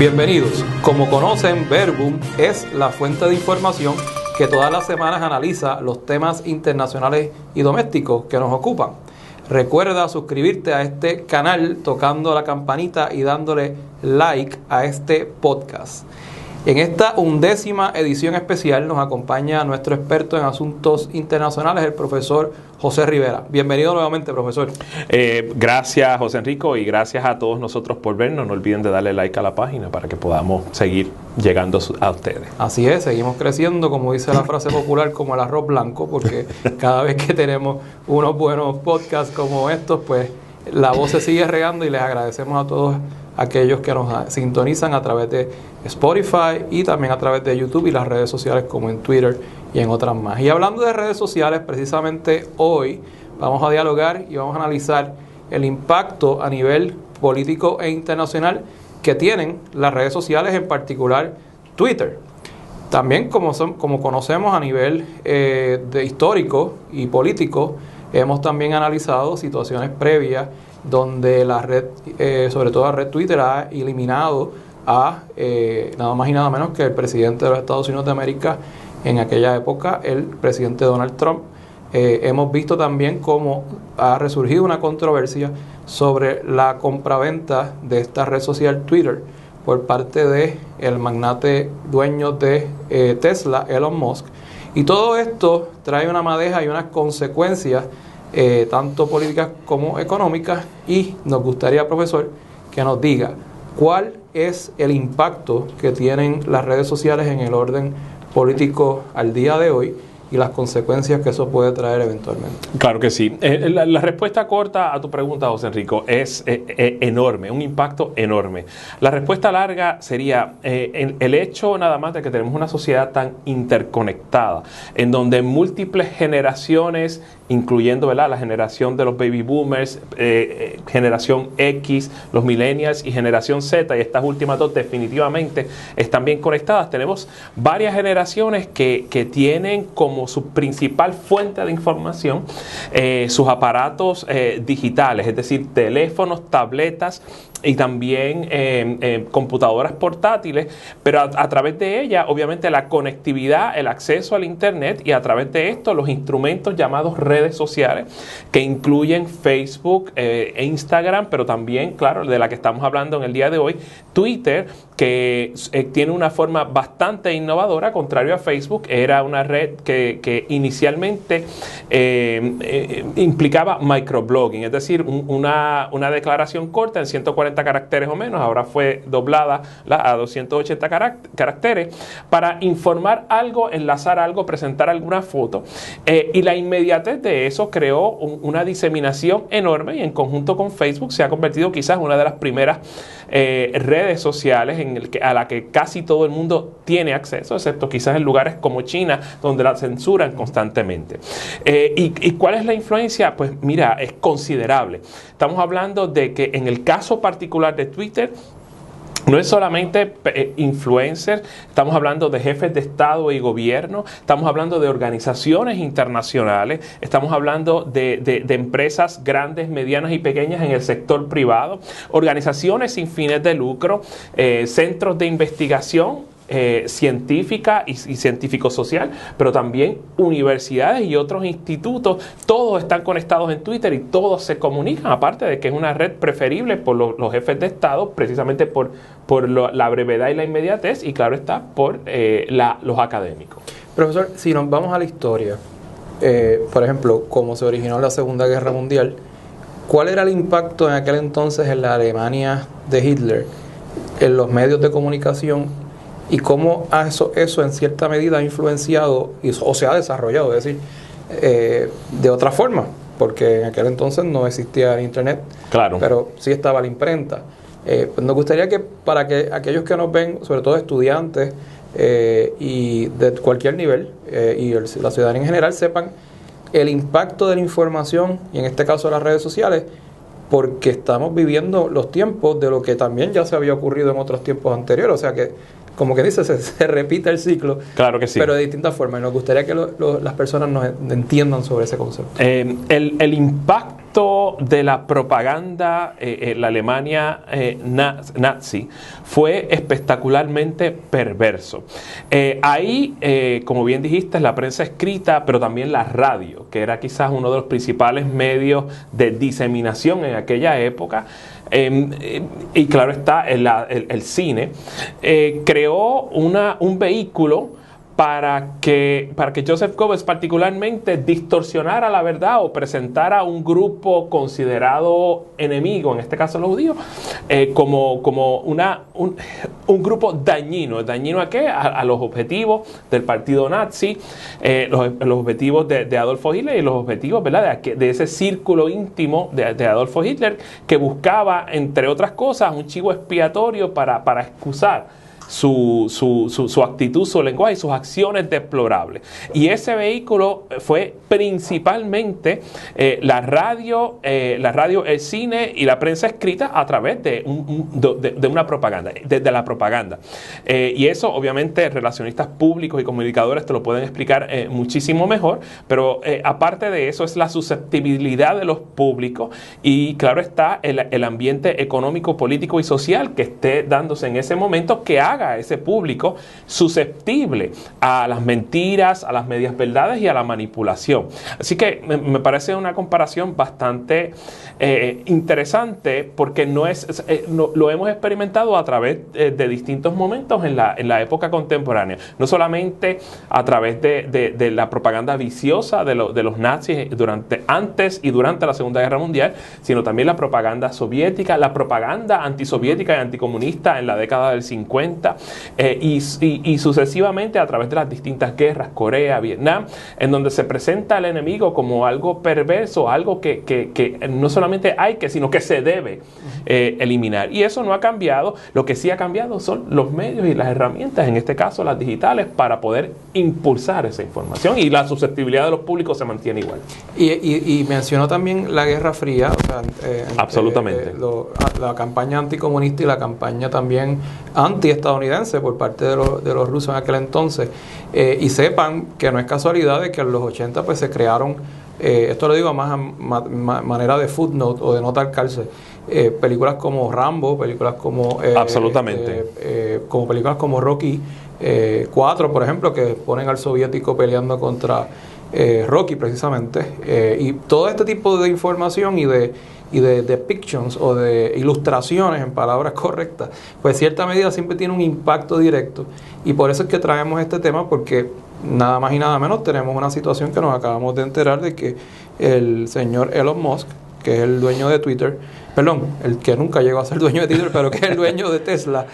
Bienvenidos. Como conocen, Verbum es la fuente de información que todas las semanas analiza los temas internacionales y domésticos que nos ocupan. Recuerda suscribirte a este canal tocando la campanita y dándole like a este podcast. En esta 11ª edición especial nos acompaña nuestro experto en asuntos internacionales, el profesor José Rivera. Bienvenido nuevamente, profesor. Gracias, José Enrico, y gracias a todos nosotros por vernos. No olviden de darle like a la página para que podamos seguir llegando a ustedes. Así es, seguimos creciendo, como dice la frase popular, como el arroz blanco, porque cada vez que tenemos unos buenos podcasts como estos, pues la voz se sigue regando y les agradecemos a todos aquellos que nos sintonizan a través de Spotify y también a través de YouTube y las redes sociales como en Twitter y en otras más. Y hablando de redes sociales, precisamente hoy vamos a dialogar y vamos a analizar el impacto a nivel político e internacional que tienen las redes sociales, en particular Twitter. También, como conocemos a nivel de histórico y político, hemos también analizado situaciones previas donde la red, sobre todo la red Twitter, ha eliminado a nada más y nada menos que el presidente de los Estados Unidos de América en aquella época, el presidente Donald Trump. Hemos visto también cómo ha resurgido una controversia sobre la compraventa de esta red social Twitter por parte de el magnate dueño de Tesla, Elon Musk. Y todo esto trae una madeja y unas consecuencias tanto políticas como económicas, y nos gustaría, profesor, que nos diga cuál es el impacto que tienen las redes sociales en el orden político al día de hoy y las consecuencias que eso puede traer eventualmente. Claro que sí. La respuesta corta a tu pregunta, José Enrico, es enorme, un impacto enorme. La respuesta larga sería el hecho nada más de que tenemos una sociedad tan interconectada, en donde múltiples generaciones, incluyendo, ¿verdad?, la generación de los baby boomers, generación X, los millennials y generación Z, y estas últimas dos definitivamente están bien conectadas. Tenemos varias generaciones que tienen como su principal fuente de información sus aparatos digitales, es decir, teléfonos, tabletas y también computadoras portátiles, pero a través de ella, obviamente, la conectividad, el acceso al internet, y a través de esto los instrumentos llamados redes sociales, que incluyen Facebook e Instagram, pero también, claro, de la que estamos hablando en el día de hoy, Twitter, que tiene una forma bastante innovadora. Contrario a Facebook, era una red que inicialmente implicaba microblogging, es decir, una declaración corta en 140 caracteres o menos. Ahora fue doblada a 280 caracteres para informar algo, enlazar algo, presentar alguna foto, y la inmediatez de eso creó una diseminación enorme, y en conjunto con Facebook se ha convertido quizás en una de las primeras redes sociales a la que casi todo el mundo tiene acceso, excepto quizás en lugares como China, donde la censuran constantemente. ¿Y cuál es la influencia? Pues mira, es considerable. Estamos hablando de que en el caso particular de Twitter, no es solamente influencers, estamos hablando de jefes de Estado y gobierno, estamos hablando de organizaciones internacionales, estamos hablando de empresas grandes, medianas y pequeñas en el sector privado, organizaciones sin fines de lucro, centros de investigación científica y científico-social, pero también universidades y otros institutos. Todos están conectados en Twitter y todos se comunican, aparte de que es una red preferible por los jefes de Estado, precisamente por la brevedad y la inmediatez, y claro está, por los académicos. Profesor, si nos vamos a la historia, por ejemplo, cómo se originó la Segunda Guerra Mundial, ¿cuál era el impacto en aquel entonces en la Alemania de Hitler, en los medios de comunicación, y cómo eso en cierta medida ha influenciado o se ha desarrollado, es decir, de otra forma? Porque en aquel entonces no existía el internet, claro, pero sí estaba la imprenta. Pues nos gustaría que, para que aquellos que nos ven, sobre todo estudiantes y de cualquier nivel, y la ciudadanía en general, sepan el impacto de la información, y en este caso las redes sociales, porque estamos viviendo los tiempos de lo que también ya se había ocurrido en otros tiempos anteriores. O sea que, como que dice, se repite el ciclo, claro que sí, pero de distintas formas. Y nos gustaría que las personas nos entiendan sobre ese concepto. El impacto efecto de la propaganda en la Alemania nazi fue espectacularmente perverso. Ahí, como bien dijiste, la prensa escrita, pero también la radio, que era quizás uno de los principales medios de diseminación en aquella época, y claro está, el cine, creó un vehículo para que Joseph Goebbels particularmente distorsionara la verdad o presentara un grupo considerado enemigo, en este caso los judíos, como un grupo dañino. ¿Dañino a qué? A los objetivos del partido nazi, los objetivos de Adolfo Hitler y los objetivos, ¿verdad?, de ese círculo íntimo de Adolfo Hitler, que buscaba, entre otras cosas, un chivo expiatorio para excusar su actitud, su lenguaje y sus acciones deplorables. Y ese vehículo fue principalmente la radio, el cine y la prensa escrita a través de una propaganda, de la propaganda. Y eso, obviamente, relacionistas públicos y comunicadores te lo pueden explicar muchísimo mejor, pero aparte de eso es la susceptibilidad de los públicos y, claro está, el ambiente económico, político y social que esté dándose en ese momento, que haga a ese público susceptible a las mentiras, a las medias verdades y a la manipulación. Así que me parece una comparación bastante interesante, porque lo hemos experimentado a través de distintos momentos en la época contemporánea. No solamente a través de la propaganda viciosa de los nazis antes y durante la Segunda Guerra Mundial, sino también la propaganda soviética, la propaganda antisoviética y anticomunista en la década del 50, y sucesivamente a través de las distintas guerras, Corea, Vietnam, en donde se presenta al enemigo como algo perverso, algo que no solamente hay que, sino que se debe eliminar. Y eso no ha cambiado. Lo que sí ha cambiado son los medios y las herramientas, en este caso las digitales, para poder impulsar esa información, y la susceptibilidad de los públicos se mantiene igual. Y mencionó también la Guerra Fría, o sea, absolutamente. La campaña anticomunista y la campaña también antiestadounidense por parte de los rusos en aquel entonces. Y sepan que no es casualidad de que en los 80 pues se crearon, esto lo digo más a manera de footnote o de nota al cárcel, películas como Rambo, películas como absolutamente, como películas como Rocky 4, por ejemplo, que ponen al soviético peleando contra Rocky precisamente, y todo este tipo de información y de depictions o de ilustraciones, en palabras correctas, pues en cierta medida siempre tiene un impacto directo, y por eso es que traemos este tema, porque nada más y nada menos tenemos una situación que nos acabamos de enterar de que el señor Elon Musk, que es el dueño de Twitter, el que nunca llegó a ser dueño de Twitter, pero que es el dueño de Tesla,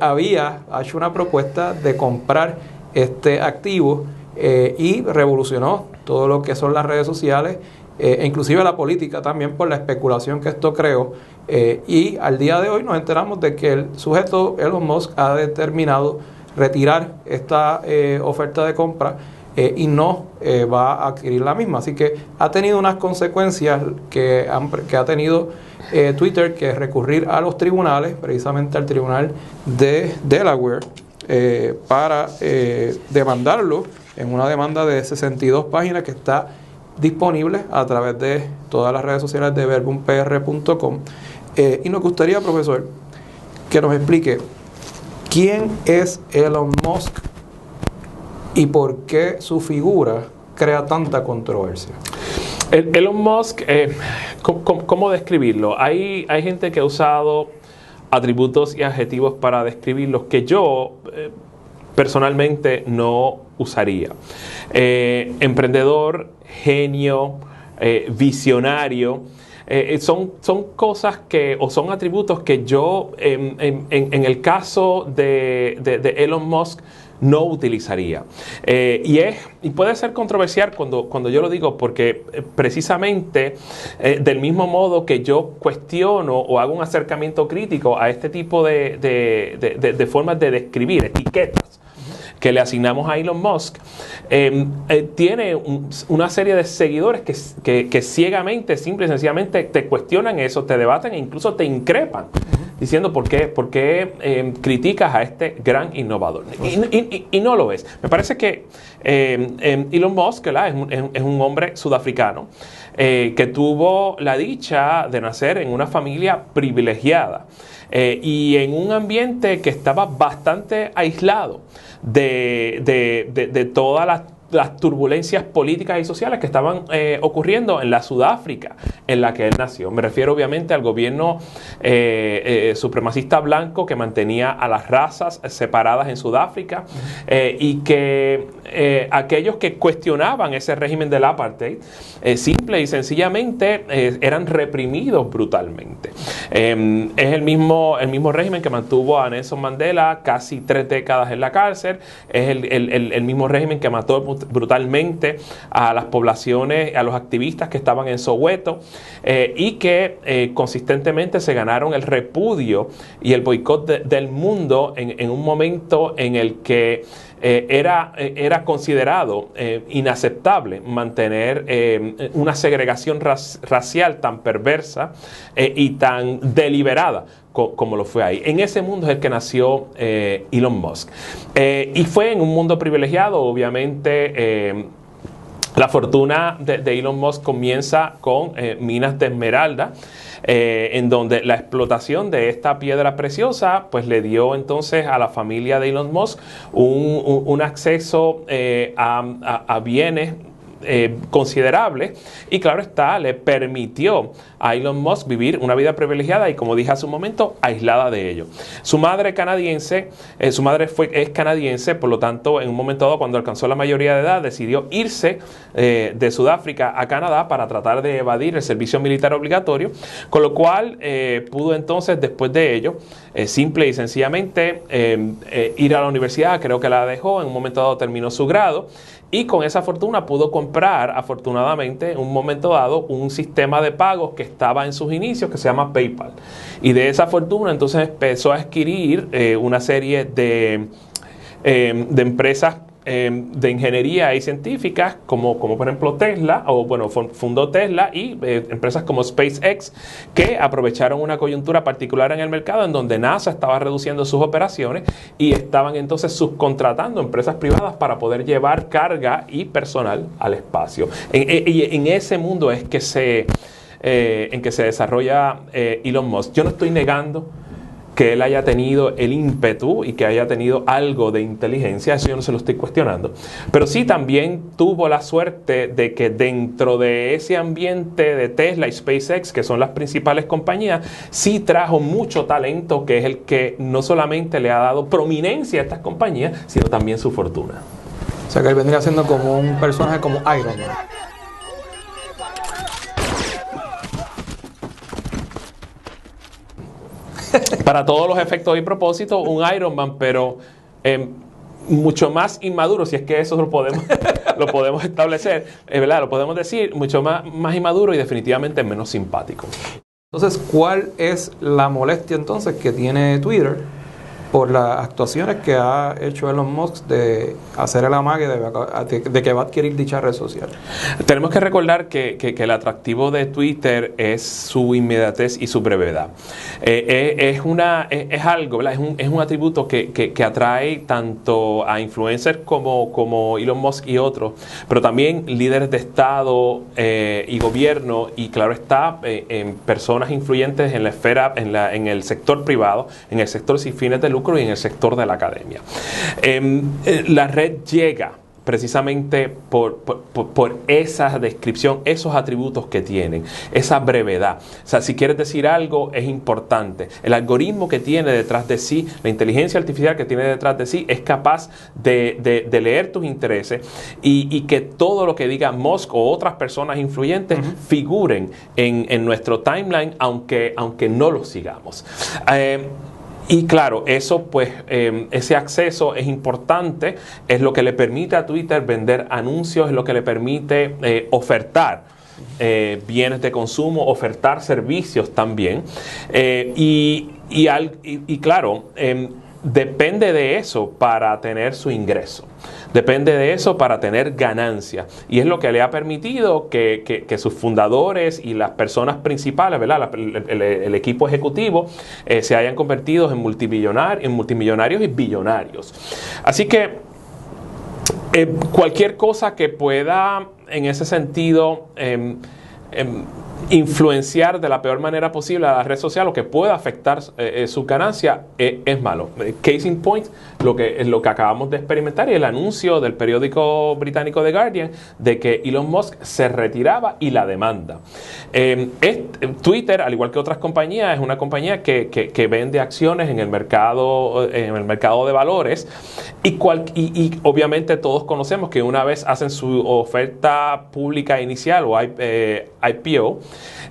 había hecho una propuesta de comprar este activo, y revolucionó todo lo que son las redes sociales, e inclusive la política también, por la especulación que esto creó, y al día de hoy nos enteramos de que el sujeto Elon Musk ha determinado retirar esta oferta de compra, y no va a adquirir la misma. Así que ha tenido unas consecuencias que ha tenido Twitter que recurrir a los tribunales, precisamente al tribunal de Delaware, para demandarlo en una demanda de 62 páginas que está disponible a través de todas las redes sociales de verbumpr.com. Y nos gustaría, profesor, que nos explique quién es Elon Musk y por qué su figura crea tanta controversia. Elon Musk, ¿cómo describirlo? Hay gente que ha usado atributos y adjetivos para describirlos que yo personalmente no usaría. Emprendedor, genio, visionario, son cosas o son atributos que yo, en el caso de Elon Musk, no utilizaría. Y puede ser controversial cuando yo lo digo, porque precisamente del mismo modo que yo cuestiono o hago un acercamiento crítico a este tipo de formas de describir, etiquetas, que le asignamos a Elon Musk, tiene una serie de seguidores que ciegamente, simple y sencillamente te cuestionan eso, te debaten e incluso te increpan, diciendo por qué criticas a este gran innovador. Y no lo es. Me parece que Elon Musk, ¿verdad?, es un hombre sudafricano que tuvo la dicha de nacer en una familia privilegiada y en un ambiente que estaba bastante aislado de todas las turbulencias políticas y sociales que estaban ocurriendo en la Sudáfrica en la que él nació. Me refiero obviamente al gobierno supremacista blanco que mantenía a las razas separadas en Sudáfrica y que aquellos que cuestionaban ese régimen del apartheid simple y sencillamente eran reprimidos brutalmente. Es el mismo régimen que mantuvo a Nelson Mandela casi 3 décadas en la cárcel, es el mismo régimen que mató brutalmente a las poblaciones, a los activistas que estaban en Soweto y que consistentemente se ganaron el repudio y el boicot del mundo en un momento en el que era considerado inaceptable mantener una segregación racial tan perversa y tan deliberada como lo fue ahí. En ese mundo es el que nació Elon Musk. Y fue en un mundo privilegiado, obviamente. La fortuna de Elon Musk comienza con minas de esmeralda, en donde la explotación de esta piedra preciosa pues le dio entonces a la familia de Elon Musk un acceso a bienes considerable y claro está, le permitió a Elon Musk vivir una vida privilegiada y, como dije hace un momento, aislada de ello. Su madre canadiense, es canadiense, por lo tanto, en un momento dado, cuando alcanzó la mayoría de edad, decidió irse de Sudáfrica a Canadá para tratar de evadir el servicio militar obligatorio, con lo cual pudo entonces, después de ello, simple y sencillamente ir a la universidad. Creo que la dejó, en un momento dado terminó su grado y con esa fortuna pudo comprar, afortunadamente, en un momento dado, un sistema de pagos que estaba en sus inicios, que se llama PayPal. Y de esa fortuna entonces empezó a adquirir una serie de empresas de ingeniería y científicas como por ejemplo Tesla, o bueno, fundó Tesla, y empresas como SpaceX, que aprovecharon una coyuntura particular en el mercado en donde NASA estaba reduciendo sus operaciones y estaban entonces subcontratando empresas privadas para poder llevar carga y personal al espacio. En ese mundo es que en que se desarrolla Elon Musk. Yo no estoy negando que él haya tenido el ímpetu y que haya tenido algo de inteligencia, eso yo no se lo estoy cuestionando, pero sí también tuvo la suerte de que dentro de ese ambiente de Tesla y SpaceX, que son las principales compañías, sí trajo mucho talento, que es el que no solamente le ha dado prominencia a estas compañías, sino también su fortuna. O sea que él vendría siendo como un personaje como Iron Man. Para todos los efectos y propósitos, un Iron Man, pero mucho más inmaduro, si es que eso lo podemos establecer, ¿verdad? Lo podemos decir, mucho más inmaduro y definitivamente menos simpático. Entonces, ¿cuál es la molestia entonces que tiene Twitter por las actuaciones que ha hecho Elon Musk de hacer el amague de que va a adquirir dicha red social? Tenemos que recordar que el atractivo de Twitter es su inmediatez y su brevedad. Es algo, ¿verdad? Es un atributo que atrae tanto a influencers como Elon Musk y otros, pero también líderes de Estado y gobierno, y claro está, en personas influyentes en la esfera, en el sector privado, en el sector sin fines de lucro y en el sector de la academia. La red llega precisamente por esa descripción, esos atributos que tienen, esa brevedad. O sea, si quieres decir algo, es importante. El algoritmo que tiene detrás de sí, la inteligencia artificial que tiene detrás de sí, es capaz de leer tus intereses y que todo lo que diga Musk o otras personas influyentes figuren en nuestro timeline, aunque no lo sigamos. Y claro, eso pues, ese acceso es importante, es lo que le permite a Twitter vender anuncios, es lo que le permite ofertar bienes de consumo, ofertar servicios también. Y claro, depende de eso para tener su ingreso. Depende de eso para tener ganancia. Y es lo que le ha permitido que sus fundadores y las personas principales, ¿verdad? El equipo ejecutivo, se hayan convertido en multimillonarios y billonarios. Así que cualquier cosa que pueda, en ese sentido, influenciar de la peor manera posible a la red social o que pueda afectar su ganancia es malo. Case in point, lo que acabamos de experimentar y el anuncio del periódico británico The Guardian de que Elon Musk se retiraba y la demanda. Twitter, al igual que otras compañías, es una compañía que vende acciones en el mercado de valores y obviamente todos conocemos que una vez hacen su oferta pública inicial o IPO,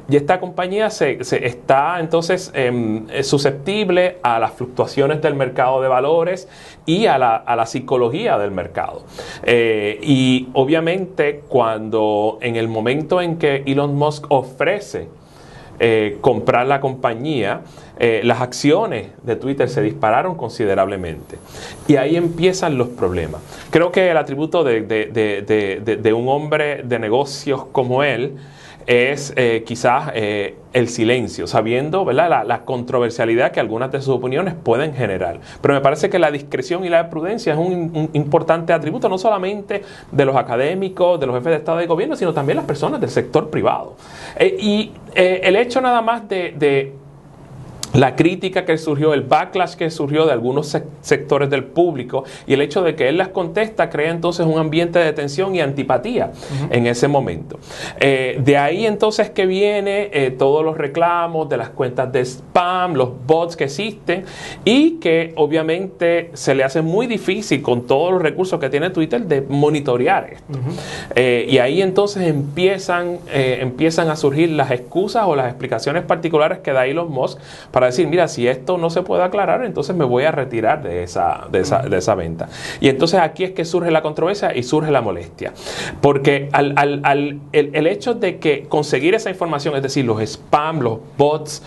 y esta compañía se está entonces susceptible a las fluctuaciones del mercado de valores y a la psicología del mercado. Y obviamente cuando en el momento en que Elon Musk ofrece comprar la compañía, las acciones de Twitter se dispararon considerablemente. Y ahí empiezan los problemas. Creo que el atributo de un hombre de negocios como él es quizás el silencio, sabiendo, ¿verdad?, la controversialidad que algunas de sus opiniones pueden generar. Pero me parece que la discreción y la prudencia es un importante atributo, no solamente de los académicos, de los jefes de Estado y de gobierno, sino también las personas del sector privado. El hecho nada más de la crítica que surgió, el backlash que surgió de algunos sectores del público y el hecho de que él las contesta crea entonces un ambiente de tensión y antipatía en ese momento. De ahí entonces que viene todos los reclamos de las cuentas de spam, los bots que existen y que obviamente se le hace muy difícil con todos los recursos que tiene Twitter de monitorear esto. Y ahí entonces empiezan a surgir las excusas o las explicaciones particulares que da Elon Musk para decir, mira, si esto no se puede aclarar, entonces me voy a retirar de esa venta. Y entonces aquí es que surge la controversia y surge la molestia. Porque el hecho de que conseguir esa información, es decir, los spam, los bots,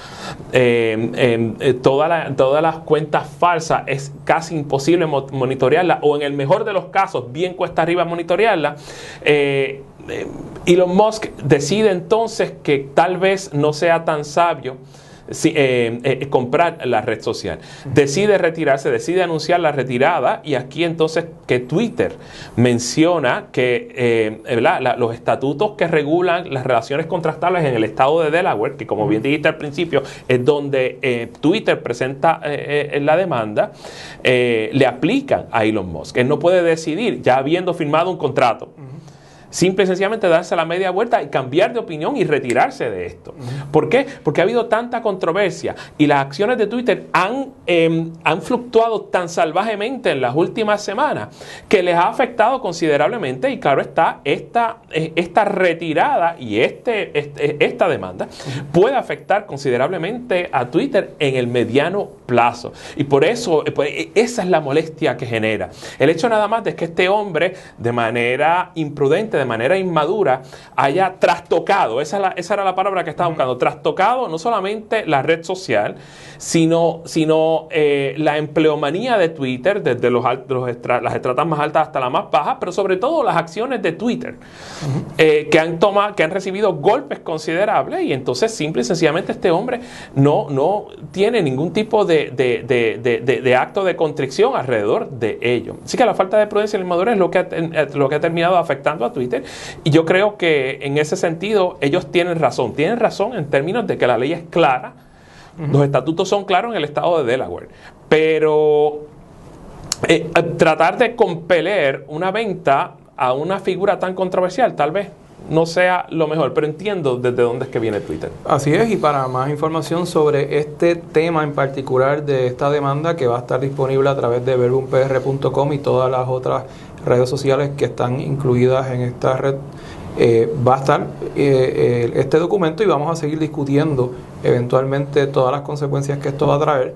todas las cuentas falsas, es casi imposible monitorearla, o en el mejor de los casos, bien cuesta arriba monitorearla. Elon Musk decide entonces que tal vez no sea tan sabio comprar la red social. Decide retirarse, decide anunciar la retirada, y aquí entonces que Twitter menciona que los estatutos que regulan las relaciones contractuales en el estado de Delaware, que como bien dijiste al principio, es donde Twitter presenta la demanda, le aplican a Elon Musk. Él no puede decidir, ya habiendo firmado un contrato, simple y sencillamente darse la media vuelta y cambiar de opinión y retirarse de esto. ¿Por qué? Porque ha habido tanta controversia y las acciones de Twitter han fluctuado tan salvajemente en las últimas semanas que les ha afectado considerablemente, y claro está, esta retirada y esta demanda puede afectar considerablemente a Twitter en el mediano plazo. Y por eso, esa es la molestia que genera. El hecho nada más de que este hombre, de manera imprudente, de manera inmadura, haya trastocado, esa era la palabra que estaba buscando, trastocado no solamente la red social, sino la empleomanía de Twitter, desde las estratas más altas hasta las más bajas, pero sobre todo las acciones de Twitter, que han recibido golpes considerables, y entonces simple y sencillamente este hombre no tiene ningún tipo de acto de contrición alrededor de ello. Así que la falta de prudencia y la inmadurez es lo que ha terminado afectando a Twitter, y yo creo que en ese sentido ellos tienen razón en términos de que la ley es clara, los estatutos son claros en el estado de Delaware, pero tratar de compeler una venta a una figura tan controversial tal vez no sea lo mejor, pero entiendo desde dónde es que viene Twitter. Así es, y para más información sobre este tema en particular de esta demanda, que va a estar disponible a través de verbumpr.com y todas las otras redes sociales que están incluidas en esta red, va a estar este documento, y vamos a seguir discutiendo eventualmente todas las consecuencias que esto va a traer,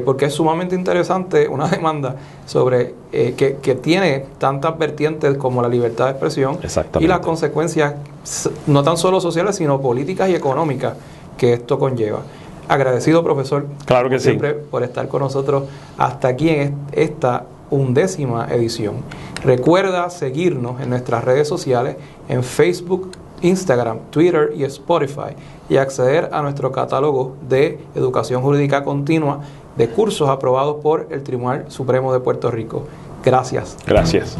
porque es sumamente interesante una demanda sobre que tiene tantas vertientes como la libertad de expresión y las consecuencias no tan solo sociales sino políticas y económicas que esto conlleva. Agradecido, profesor. Claro que sí. Siempre por estar con nosotros hasta aquí en esta 11ª edición. Recuerda seguirnos en nuestras redes sociales, en Facebook, Instagram, Twitter y Spotify, y acceder a nuestro catálogo de educación jurídica continua de cursos aprobados por el Tribunal Supremo de Puerto Rico. Gracias. Gracias.